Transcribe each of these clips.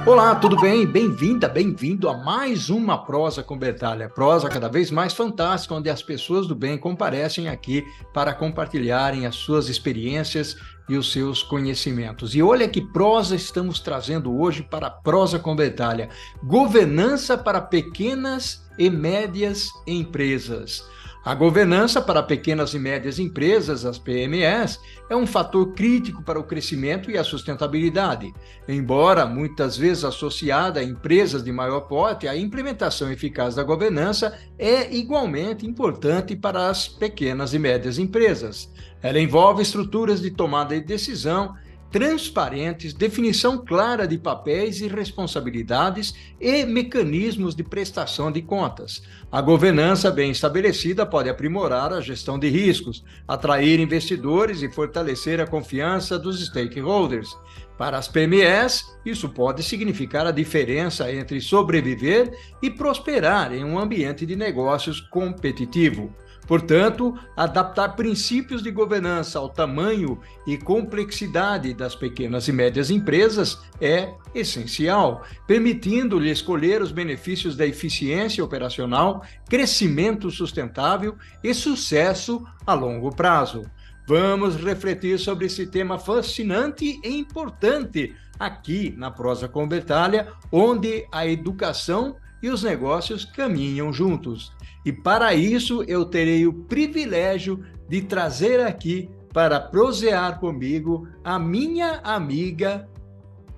Olá, tudo bem? Bem-vinda, bem-vindo a mais uma Prosa com Bertalha. Prosa cada vez mais fantástica, onde as pessoas do bem comparecem aqui para compartilharem as suas experiências e os seus conhecimentos. E olha que prosa estamos trazendo hoje para a Prosa com Bertalha: governança para pequenas e médias empresas. A governança para pequenas e médias empresas, as PMEs, é um fator crítico para o crescimento e a sustentabilidade. Embora muitas vezes associada a empresas de maior porte, a implementação eficaz da governança é igualmente importante para as pequenas e médias empresas. Ela envolve estruturas de tomada de decisão transparentes, definição clara de papéis e responsabilidades e mecanismos de prestação de contas. A governança bem estabelecida pode aprimorar a gestão de riscos, atrair investidores e fortalecer a confiança dos stakeholders. Para as PMEs, isso pode significar a diferença entre sobreviver e prosperar em um ambiente de negócios competitivo. Portanto, adaptar princípios de governança ao tamanho e complexidade das pequenas e médias empresas é essencial, permitindo-lhe escolher os benefícios da eficiência operacional, crescimento sustentável e sucesso a longo prazo. Vamos refletir sobre esse tema fascinante e importante aqui na Prosa com Bertalha, onde a educação e os negócios caminham juntos. E para isso eu terei o privilégio de trazer aqui para prosear comigo a minha amiga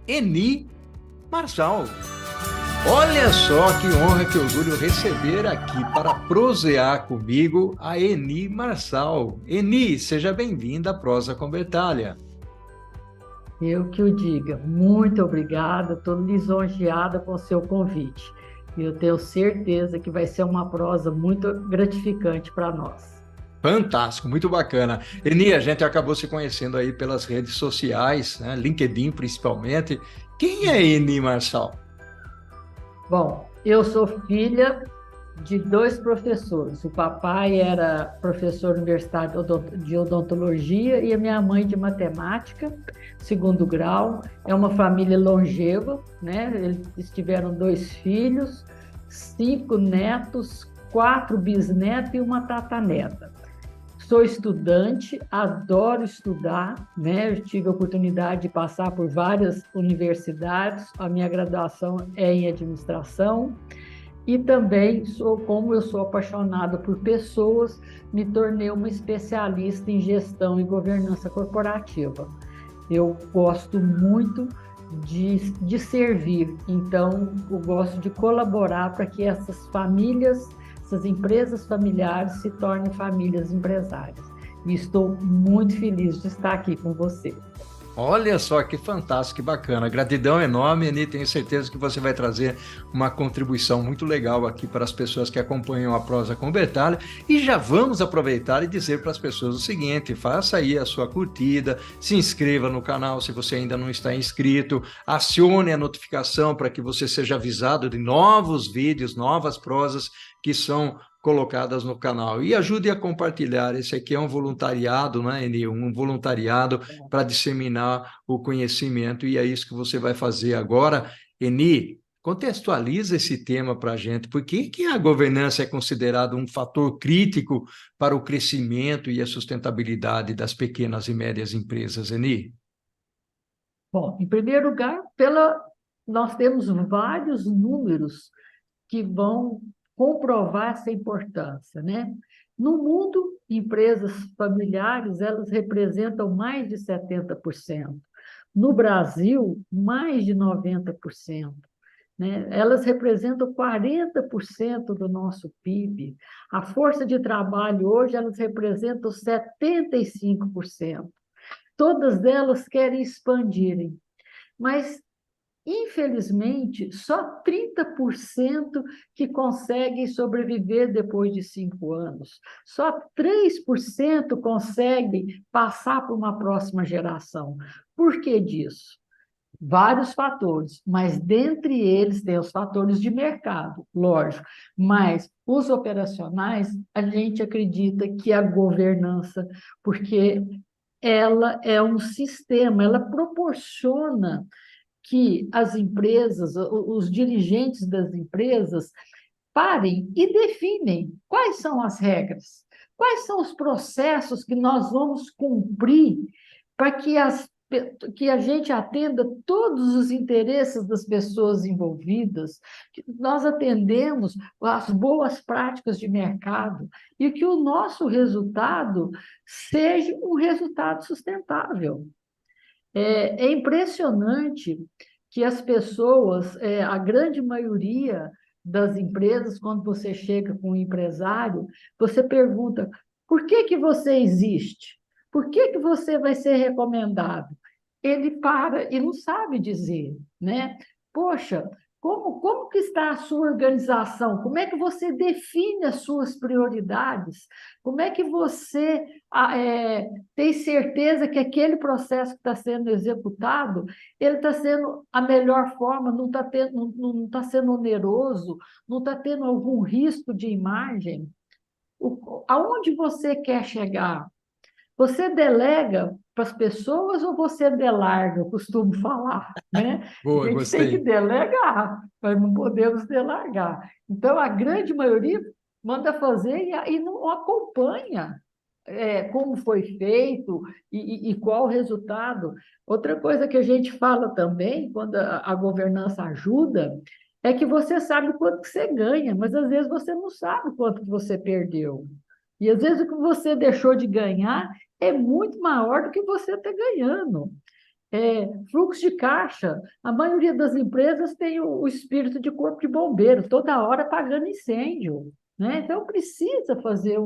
Eni Marçal. Olha só que honra, que orgulho receber aqui para prosear comigo a Eni Marçal. Eni, seja bem-vinda à Prosa com Bertalha. Eu que o diga. Muito obrigada, estou lisonjeada com o seu convite. E eu tenho certeza que vai ser uma prosa muito gratificante para nós. Fantástico, muito bacana. Eni, a gente acabou se conhecendo aí pelas redes sociais, né? LinkedIn principalmente. Quem é Eni Marçal? Bom, eu sou filha de dois professores. O papai era professor universitário de odontologia e a minha mãe de matemática, segundo grau. É uma família longeva, né? Eles tiveram 2 filhos, 5 netos, 4 bisnetos e uma tataneta. Sou estudante, adoro estudar, né? Eu tive a oportunidade de passar por várias universidades. A minha graduação é em administração. E também, como eu sou apaixonada por pessoas, me tornei uma especialista em gestão e governança corporativa. Eu gosto muito de servir, então eu gosto de colaborar para que essas famílias, essas empresas familiares se tornem famílias empresárias. E estou muito feliz de estar aqui com você. Olha só que fantástico, que bacana. Gratidão enorme, Eni. Tenho certeza que você vai trazer uma contribuição muito legal aqui para as pessoas que acompanham a Prosa com Bertalha. E já vamos aproveitar e dizer para as pessoas o seguinte: faça aí a sua curtida, se inscreva no canal se você ainda não está inscrito, acione a notificação para que você seja avisado de novos vídeos, novas prosas que são colocadas no canal, e ajude a compartilhar. Esse aqui é um voluntariado, né, Eni? Um voluntariado para disseminar o conhecimento, e é isso que você vai fazer agora. Eni, contextualiza esse tema para a gente. Por que a governança é considerada um fator crítico para o crescimento e a sustentabilidade das pequenas e médias empresas, Eni? Bom, em primeiro lugar, nós temos vários números que vão comprovar essa importância, né? No mundo, empresas familiares, elas representam mais de 70%. No Brasil, mais de 90%. Né? Elas representam 40% do nosso PIB. A força de trabalho hoje, elas representam 75%. Todas elas querem expandirem, mas infelizmente, só 30% que conseguem sobreviver depois de 5 anos. Só 3% conseguem passar para uma próxima geração. Por que disso? Vários fatores, mas dentre eles tem os fatores de mercado, lógico, mas os operacionais, a gente acredita que a governança, porque ela é um sistema, ela proporciona que as empresas, os dirigentes das empresas, parem e definem quais são as regras, quais são os processos que nós vamos cumprir para que a gente atenda todos os interesses das pessoas envolvidas, que nós atendemos as boas práticas de mercado e que o nosso resultado seja um resultado sustentável. É impressionante que as pessoas, a grande maioria das empresas, quando você chega com um empresário, você pergunta: por que que você existe? Por que que você vai ser recomendado? Ele para e não sabe dizer, né? Poxa, como que está a sua organização? Como é que você define as suas prioridades? Como é que você tem certeza que aquele processo que está sendo executado, ele está sendo a melhor forma, não está sendo oneroso, não está tendo algum risco de imagem? Aonde você quer chegar? Você delega para as pessoas ou você delarga? Eu costumo falar, né? A Boa, gente tem que gostei. delegar, mas não podemos delargar. Então, a grande maioria manda fazer e não acompanha como foi feito e qual o resultado. Outra coisa que a gente fala também, quando a governança ajuda, é que você sabe quanto que você ganha, mas às vezes você não sabe quanto que você perdeu. E às vezes o que você deixou de ganhar é muito maior do que você está ganhando. Fluxo de caixa. A maioria das empresas tem o espírito de corpo de bombeiro, toda hora apagando incêndio. Né? Então, precisa fazer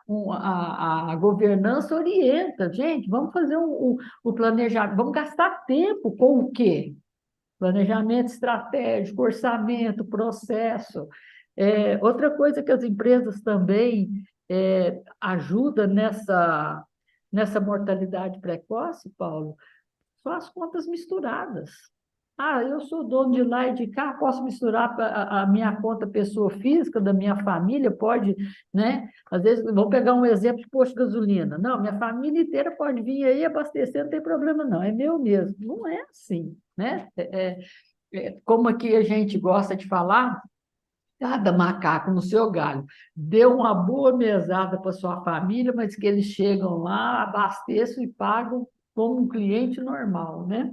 a governança orienta. Gente, vamos fazer o planejamento, vamos gastar tempo com o quê? Planejamento estratégico, orçamento, processo. Outra coisa que as empresas também ajudam nessa mortalidade precoce, Paulo, são as contas misturadas. Ah, eu sou dono de lá e de cá, posso misturar a minha conta pessoa física, da minha família, pode, né? Às vezes, vamos pegar um exemplo de posto de gasolina. Não, minha família inteira pode vir aí abastecer, não tem problema não, é meu mesmo. Não é assim, né? Como aqui a gente gosta de falar, cada macaco no seu galho. Deu uma boa mesada para sua família, mas que eles chegam lá, abasteçam e pagam como um cliente normal, né?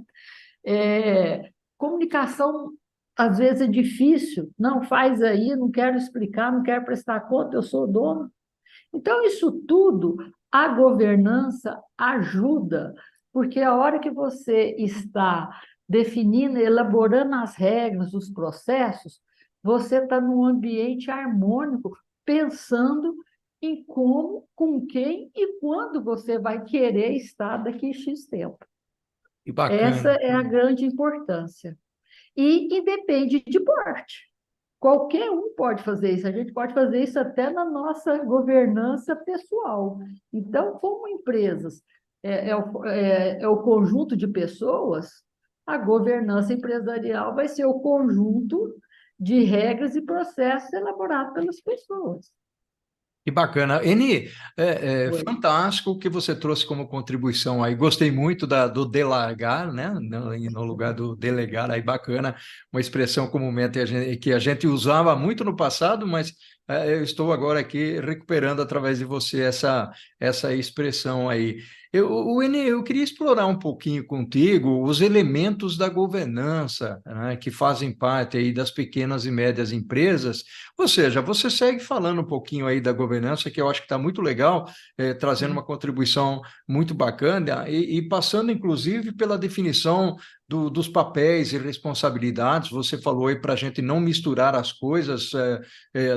Comunicação, às vezes, é difícil. Não, faz aí, não quero explicar, não quero prestar conta, eu sou dono. Então, isso tudo, a governança ajuda, porque a hora que você está definindo, elaborando as regras, os processos, você está num ambiente harmônico, pensando em como, com quem e quando você vai querer estar daqui a X tempo. Que Essa bacana. é a grande importância. E depende de porte. Qualquer um pode fazer isso, a gente pode fazer isso até na nossa governança pessoal. Então, como empresas é o conjunto de pessoas, a governança empresarial vai ser o conjunto de regras e processos elaborados pelas pessoas. Que bacana. Eni, é Oi. fantástico o que você trouxe como contribuição aí. Gostei muito do delargar, né? No lugar do delegar, aí bacana. Uma expressão comumente que a gente usava muito no passado, mas eu estou agora aqui recuperando através de você essa expressão aí. Eni, eu queria explorar um pouquinho contigo os elementos da governança, né, que fazem parte aí das pequenas e médias empresas. Ou seja, você segue falando um pouquinho aí da governança, que eu acho que está muito legal, trazendo uma contribuição muito bacana e passando, inclusive, pela definição dos papéis e responsabilidades. Você falou aí para a gente não misturar as coisas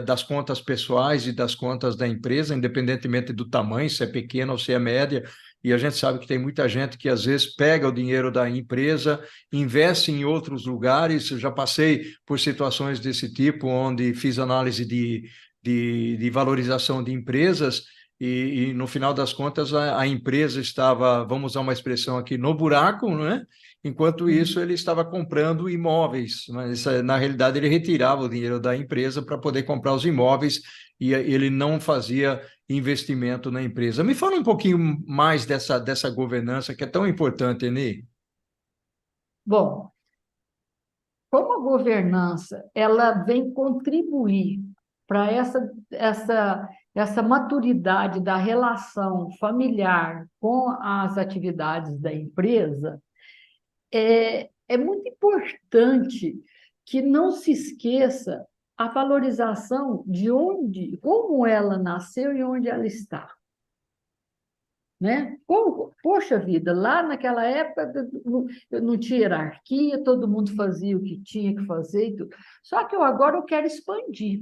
das contas pessoais e das contas da empresa, independentemente do tamanho, se é pequena ou se é média. E a gente sabe que tem muita gente que às vezes pega o dinheiro da empresa, investe em outros lugares. Eu já passei por situações desse tipo, onde fiz análise de valorização de empresas, e no final das contas a empresa estava, vamos usar uma expressão aqui, no buraco, né? Enquanto isso ele estava comprando imóveis, mas na realidade ele retirava o dinheiro da empresa para poder comprar os imóveis e ele não fazia investimento na empresa. Me fala um pouquinho mais dessa governança que é tão importante, Eni. Bom, como a governança ela vem contribuir para essa maturidade da relação familiar com as atividades da empresa, é muito importante que não se esqueça a valorização de onde, como ela nasceu e onde ela está. Né? Poxa vida, lá naquela época não tinha hierarquia, todo mundo fazia o que tinha que fazer e tudo. Só que agora eu quero expandir.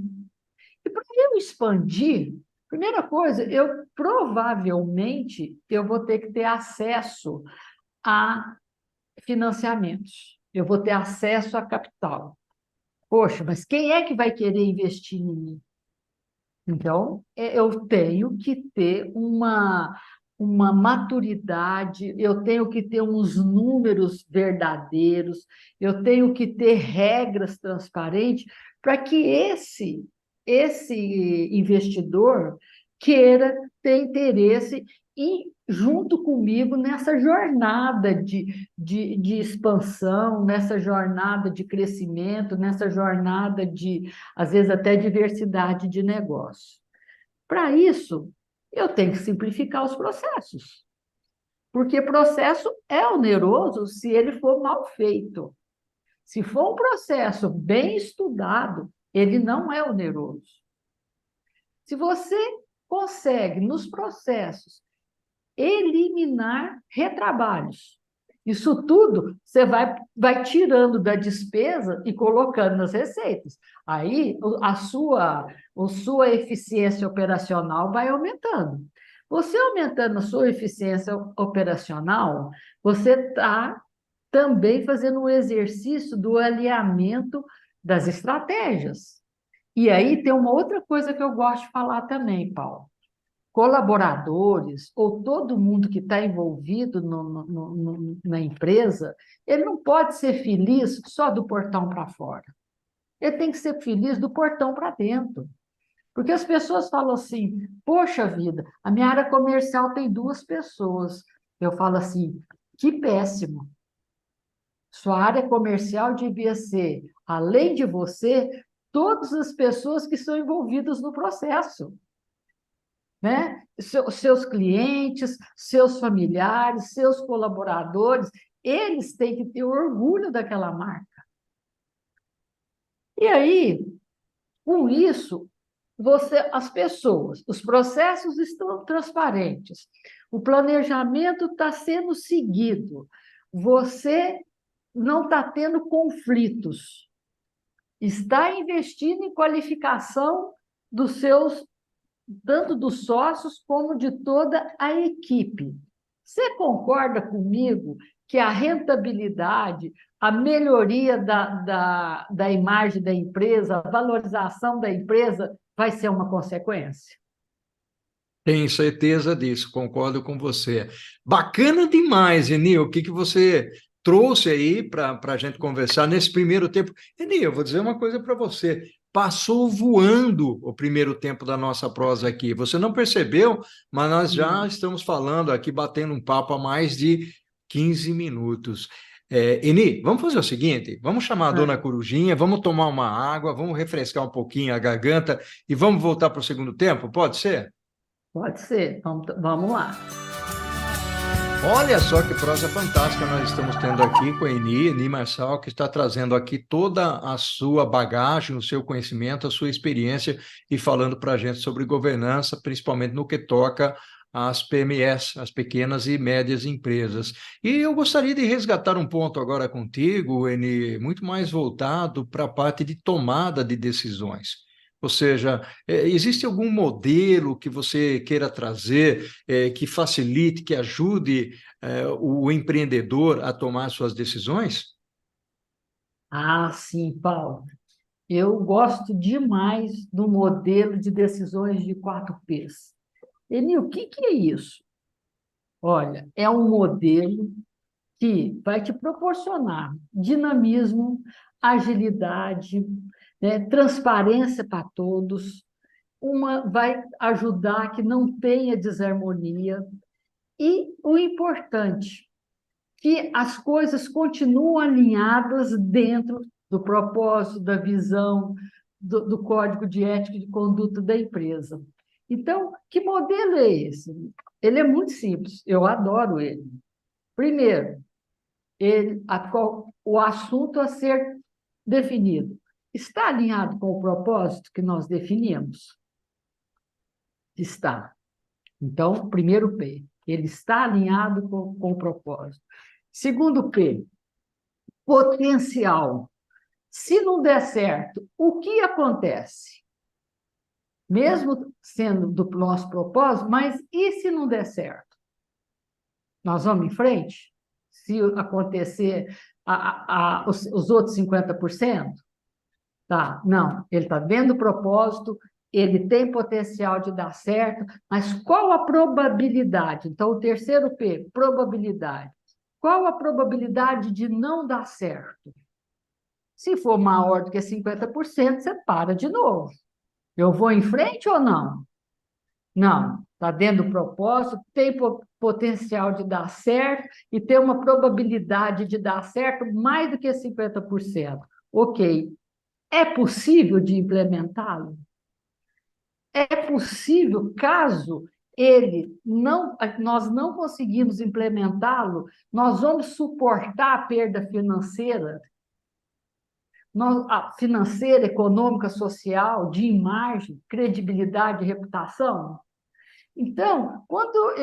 E para eu expandir, primeira coisa, eu provavelmente eu vou ter que ter acesso a financiamentos. Eu vou ter acesso a capital. Poxa, mas quem é que vai querer investir em mim? Então, eu tenho que ter uma maturidade, eu tenho que ter uns números verdadeiros, eu tenho que ter regras transparentes para que esse investidor queira ter interesse e junto comigo nessa jornada de expansão, nessa jornada de crescimento, nessa jornada de, às vezes, até diversidade de negócio. Para isso, eu tenho que simplificar os processos, porque processo é oneroso se ele for mal feito. Se for um processo bem estudado, ele não é oneroso. Se você consegue, nos processos, eliminar retrabalhos. Isso tudo você vai tirando da despesa e colocando nas receitas. Aí a sua eficiência operacional vai aumentando. Você aumentando a sua eficiência operacional, você está também fazendo um exercício do alinhamento das estratégias. E aí tem uma outra coisa que eu gosto de falar também, Paulo. Colaboradores ou todo mundo que está envolvido na empresa, ele não pode ser feliz só do portão para fora. Ele tem que ser feliz do portão para dentro. Porque as pessoas falam assim, poxa vida, a minha área comercial tem 2 pessoas. Eu falo assim, que péssimo. Sua área comercial devia ser, além de você, todas as pessoas que estão envolvidas no processo. Né? Seus clientes, seus familiares, seus colaboradores, eles têm que ter orgulho daquela marca. E aí, com isso, as pessoas, os processos estão transparentes, o planejamento está sendo seguido, você não está tendo conflitos, está investindo em qualificação dos seus tanto dos sócios como de toda a equipe. Você concorda comigo que a rentabilidade, a melhoria da imagem da empresa, a valorização da empresa vai ser uma consequência? Tenho certeza disso, concordo com você. Bacana demais, Eni, o que você trouxe aí para a gente conversar nesse primeiro tempo. Eni, eu vou dizer uma coisa para você. Passou voando o primeiro tempo da nossa prosa aqui. Você não percebeu, mas nós já estamos falando aqui, batendo um papo há mais de 15 minutos. Eni, vamos fazer o seguinte: vamos chamar a dona Corujinha, vamos tomar uma água, vamos refrescar um pouquinho a garganta e vamos voltar para o segundo tempo? Pode ser? Pode ser, vamos lá. Olha só que prosa fantástica nós estamos tendo aqui com a Eni Marçal, que está trazendo aqui toda a sua bagagem, o seu conhecimento, a sua experiência e falando para a gente sobre governança, principalmente no que toca às PMEs, as pequenas e médias empresas. E eu gostaria de resgatar um ponto agora contigo, Eni, muito mais voltado para a parte de tomada de decisões. Ou seja, existe algum modelo que você queira trazer que facilite, que ajude o empreendedor a tomar suas decisões? Ah, sim, Paulo. Eu gosto demais do modelo de decisões de 4Ps. Eni, o que é isso? Olha, é um modelo que vai te proporcionar dinamismo, agilidade, né, transparência para todos, vai ajudar que não tenha desarmonia. E o importante, que as coisas continuam alinhadas dentro do propósito, da visão, do código de ética e de conduta da empresa. Então, que modelo é esse? Ele é muito simples, eu adoro ele. Primeiro, o assunto a ser definido está alinhado com o propósito que nós definimos? Está. Então, primeiro P, ele está alinhado com o propósito. Segundo P, potencial. Se não der certo, o que acontece? Mesmo sendo do nosso propósito, mas e se não der certo? Nós vamos em frente? Se acontecer os outros 50%? Tá, não, ele está vendo o propósito, ele tem potencial de dar certo, mas qual a probabilidade? Então, o terceiro P, probabilidade. Qual a probabilidade de não dar certo? Se for maior do que 50%, você para de novo. Eu vou em frente ou não? Não, está dentro do propósito, tem potencial de dar certo e tem uma probabilidade de dar certo mais do que 50%. Ok. É possível de implementá-lo? É possível, caso nós não conseguimos implementá-lo, nós vamos suportar a perda financeira, financeira, econômica, social, de imagem, credibilidade e reputação? Então, quando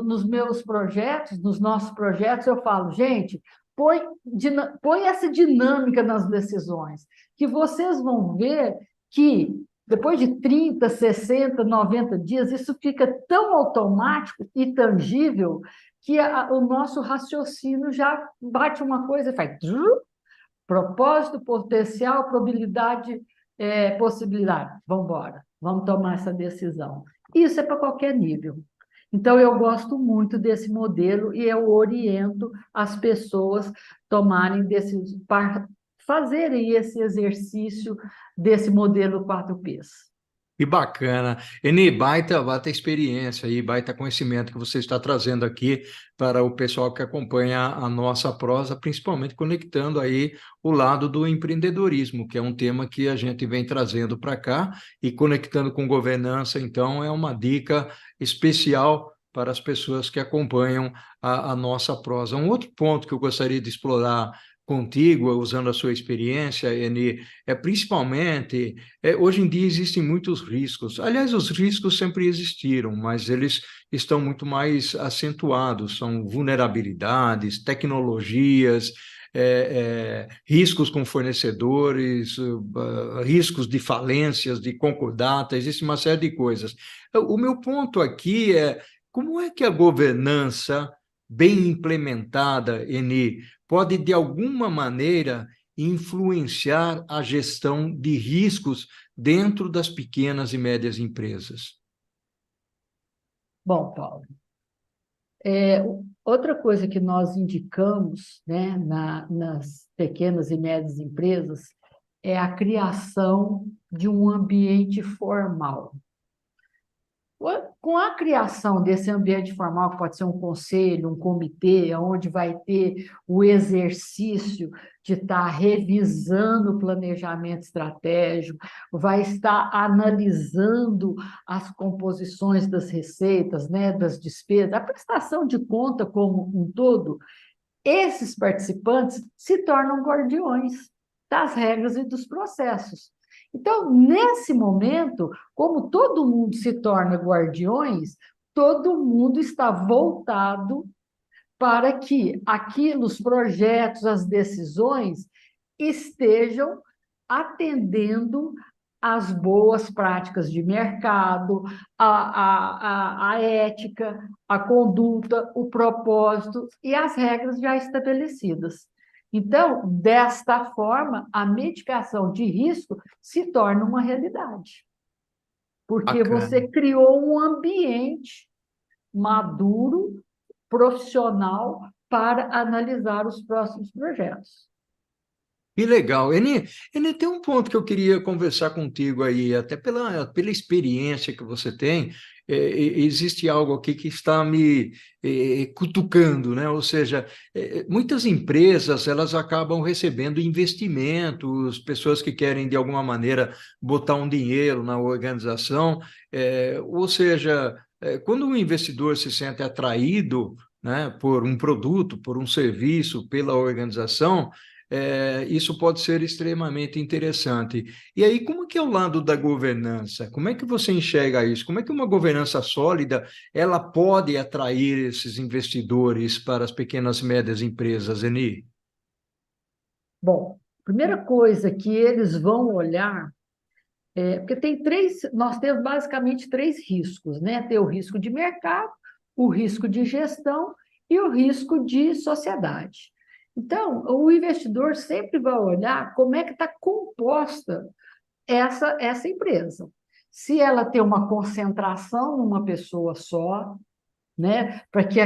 nos meus projetos, nos nossos projetos, eu falo, gente, põe essa dinâmica nas decisões, que vocês vão ver que depois de 30, 60, 90 dias, isso fica tão automático e tangível que o nosso raciocínio já bate uma coisa e faz propósito, potencial, probabilidade, possibilidade. Vamos embora, vamos tomar essa decisão. Isso é para qualquer nível. Então, eu gosto muito desse modelo e eu oriento as pessoas tomarem fazerem esse exercício desse modelo 4Ps. Que bacana. Eni, baita experiência e baita conhecimento que você está trazendo aqui para o pessoal que acompanha a nossa prosa, principalmente conectando aí o lado do empreendedorismo, que é um tema que a gente vem trazendo para cá e conectando com governança, então é uma dica especial para as pessoas que acompanham a nossa prosa. Um outro ponto que eu gostaria de explorar contigo, usando a sua experiência, Eni, é principalmente hoje em dia existem muitos riscos. Aliás, os riscos sempre existiram, mas eles estão muito mais acentuados. São vulnerabilidades, tecnologias, riscos com fornecedores, riscos de falências, de concordata, existe uma série de coisas. O meu ponto aqui é como é que a governança bem implementada, Eni, pode, de alguma maneira, influenciar a gestão de riscos dentro das pequenas e médias empresas? Bom, Paulo, outra coisa que nós indicamos, né, nas pequenas e médias empresas é a criação de um ambiente formal. Com a criação desse ambiente formal, que pode ser um conselho, um comitê, onde vai ter o exercício de estar revisando o planejamento estratégico, vai estar analisando as composições das receitas, né, das despesas, a prestação de conta como um todo, esses participantes se tornam guardiões das regras e dos processos. Então, nesse momento, como todo mundo se torna guardiões, todo mundo está voltado para que os projetos, as decisões estejam atendendo às boas práticas de mercado, a ética, a conduta, o propósito e as regras já estabelecidas. Então, desta forma, a mitigação de risco se torna uma realidade, porque Bacana. você criou um ambiente maduro, profissional, para analisar os próximos projetos. Que legal. Eni, tem um ponto que eu queria conversar contigo aí, até pela experiência que você tem. existe algo aqui que está me cutucando, né? Ou seja, muitas empresas elas acabam recebendo investimentos, pessoas que querem de alguma maneira botar um dinheiro na organização, ou seja, quando um investidor se sente atraído, né, por um produto, por um serviço, pela organização, isso pode ser extremamente interessante. E aí, como que é o lado da governança? Como é que você enxerga isso? Como é que uma governança sólida ela pode atrair esses investidores para as pequenas e médias empresas, Eni? Bom, primeira coisa que eles vão olhar porque nós temos basicamente três riscos, né? Tem o risco de mercado, o risco de gestão e o risco de sociedade. Então, o investidor sempre vai olhar como é que está composta essa empresa. Se ela tem uma concentração numa pessoa só, né? Para que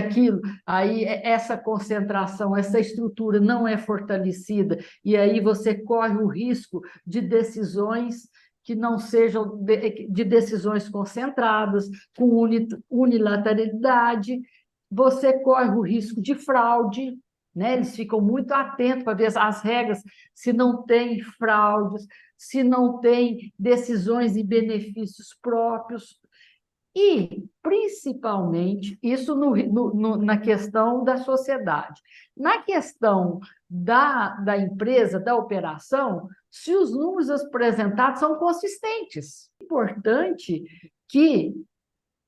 aí essa concentração, essa estrutura não é fortalecida, e aí você corre o risco de decisões que não sejam de decisões concentradas, com unilateralidade, você corre o risco de fraude, né? Eles ficam muito atentos para ver as regras, se não tem fraudes, se não tem decisões e benefícios próprios. E, principalmente, isso na questão da sociedade. Na questão da empresa, da operação, se os números apresentados são consistentes. É importante que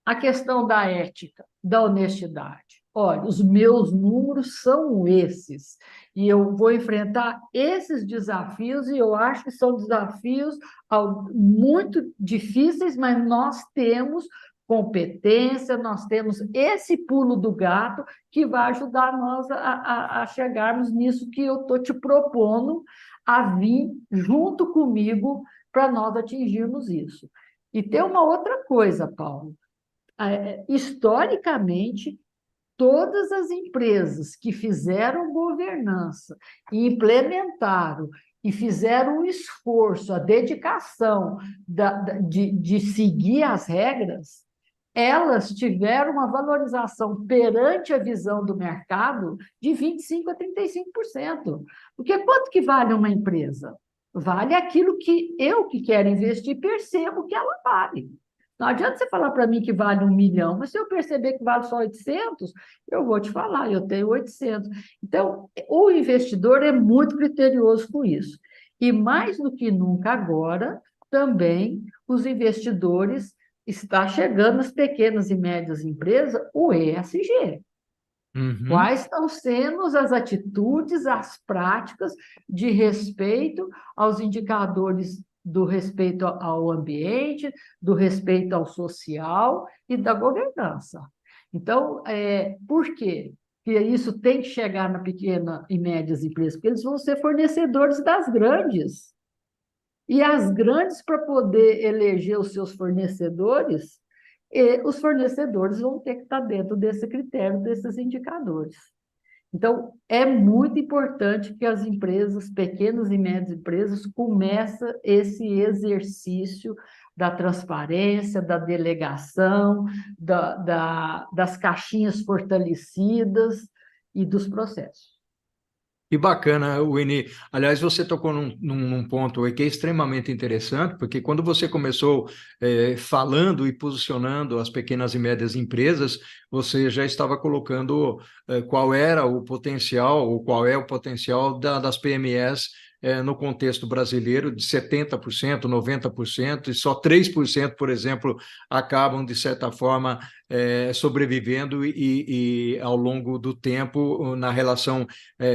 a questão da ética, da honestidade. Olha, os meus números são esses, e eu vou enfrentar esses desafios, e eu acho que são desafios muito difíceis, mas nós temos competência, nós temos esse pulo do gato que vai ajudar nós a chegarmos nisso que eu estou te propondo a vir junto comigo para nós atingirmos isso. E tem uma outra coisa, Paulo. Historicamente, todas as empresas que fizeram governança e implementaram e fizeram um esforço, a dedicação de seguir as regras, elas tiveram uma valorização perante a visão do mercado de 25% a 35%. Porque quanto que vale uma empresa? Vale aquilo que eu, que quero investir, percebo que ela vale. Não adianta você falar para mim que vale 1 milhão, mas se eu perceber que vale só 800, eu vou te falar, eu tenho 800. Então, o investidor é muito criterioso com isso. E mais do que nunca agora, também os investidores está chegando nas pequenas e médias empresas o ESG. Uhum. Quais estão sendo as atitudes, as práticas de respeito aos indicadores do respeito ao ambiente, do respeito ao social e da governança. Então, por quê? Porque isso tem que chegar na pequena e médias empresas, porque eles vão ser fornecedores das grandes. E as grandes, para poder eleger os seus fornecedores, os fornecedores vão ter que estar dentro desse critério, desses indicadores. Então, é muito importante que as empresas, pequenas e médias empresas, comecem esse exercício da transparência, da delegação, das caixinhas fortalecidas e dos processos. Que bacana, Winnie. Aliás, você tocou num ponto aí que é extremamente interessante, porque quando você começou falando e posicionando as pequenas e médias empresas, você já estava colocando qual era o potencial, ou qual é o potencial das PMEs no contexto brasileiro, de 70%, 90%, e só 3%, por exemplo, acabam, de certa forma, sobrevivendo e ao longo do tempo na relação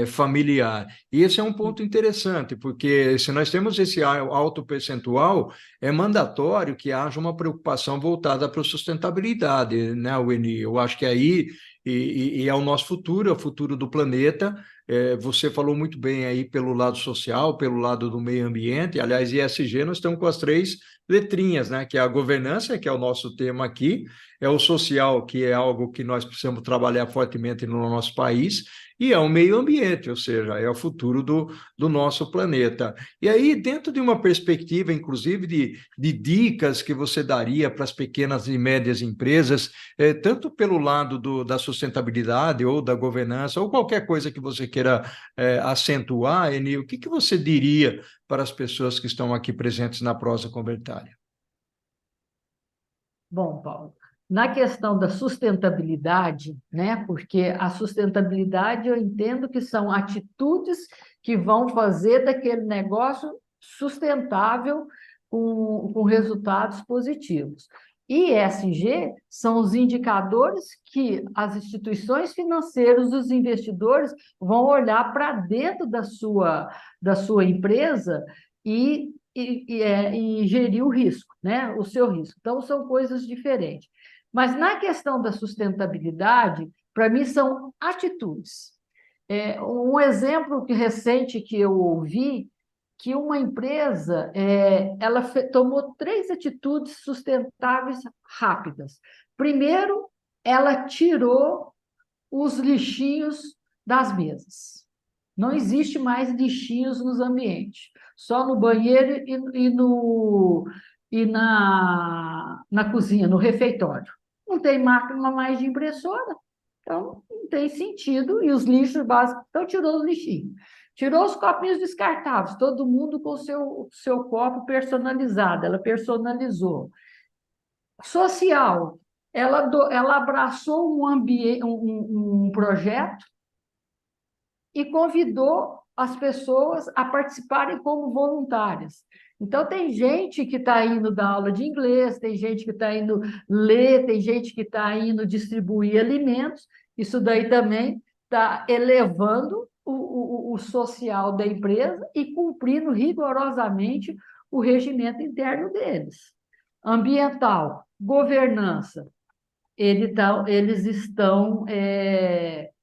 familiar. E esse é um ponto interessante, porque se nós temos esse alto percentual, é mandatório que haja uma preocupação voltada para a sustentabilidade, né, Winnie? Eu acho que aí e é o nosso futuro, é o futuro do planeta. Você falou muito bem aí pelo lado social, pelo lado do meio ambiente. Aliás, ESG, nós estamos com as três letrinhas, né? Que é a governança, que é o nosso tema aqui, é o social, que é algo que nós precisamos trabalhar fortemente no nosso país, e é o meio ambiente, ou seja, é o futuro do nosso planeta. E aí, dentro de uma perspectiva, inclusive, de dicas que você daria para as pequenas e médias empresas, tanto pelo lado da sustentabilidade ou da governança, ou qualquer coisa que você queira acentuar, Eni, o que você diria para as pessoas que estão aqui presentes na prosa conversália? Bom, Paulo, na questão da sustentabilidade, né? Porque a sustentabilidade eu entendo que são atitudes que vão fazer daquele negócio sustentável com resultados positivos. E ESG são os indicadores que as instituições financeiras, os investidores, vão olhar para dentro da sua empresa e gerir o risco, né? O seu risco. Então, são coisas diferentes. Mas na questão da sustentabilidade, para mim, são atitudes. Um exemplo recente que eu ouvi, que uma empresa ela tomou 3 atitudes sustentáveis rápidas. Primeiro, ela tirou os lixinhos das mesas. Não existe mais lixinhos nos ambientes, só no banheiro na cozinha, no refeitório. Não tem máquina mais de impressora, então não tem sentido. E os lixos básicos, então tirou os lixinhos. Tirou os copinhos descartáveis, todo mundo com o seu copo personalizado, ela personalizou. Social, ela abraçou um projeto e convidou as pessoas a participarem como voluntárias. Então, tem gente que está indo dar aula de inglês, tem gente que está indo ler, tem gente que está indo distribuir alimentos. Isso daí também está elevando o social da empresa e cumprindo rigorosamente o regimento interno deles. Ambiental, governança, eles estão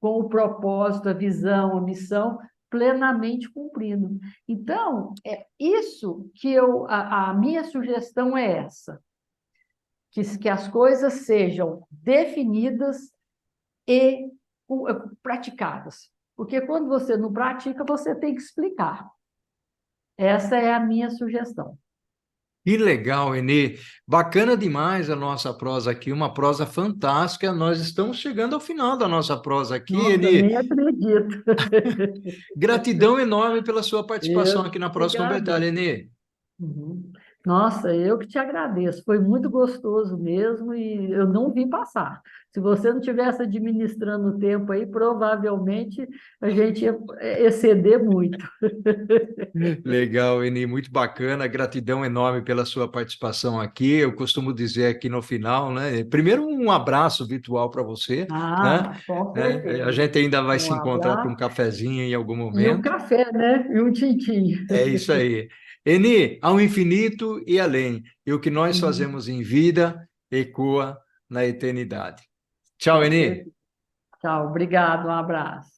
com o propósito, a visão, a missão plenamente cumprindo. Então, é isso que a minha sugestão é essa, que as coisas sejam definidas e praticadas. Porque quando você não pratica, você tem que explicar. Essa é a minha sugestão. Que legal, Enê. Bacana demais a nossa prosa aqui, uma prosa fantástica. Nós estamos chegando ao final da nossa prosa aqui, Nossa, Enê. nem acredito. Gratidão enorme pela sua participação Eu aqui na te prosa conversália, agradeço. Enê. Uhum. Nossa, eu que te agradeço. Foi muito gostoso mesmo e eu não vi passar. Se você não tivesse administrando o tempo aí, provavelmente a gente ia exceder muito. Legal, Eni, muito bacana. Gratidão enorme pela sua participação aqui. Eu costumo dizer aqui no final, né? Primeiro, um abraço virtual para você, né? Ah, com A certeza. gente ainda vai Um se encontrar para um abraço cafezinho em algum e um momento. café, né? E um tintim. É isso aí. Eni, ao infinito e além. E o que nós Uhum. fazemos em vida ecoa na eternidade. Tchau, Com Eni. certeza. Tchau, obrigado, um abraço.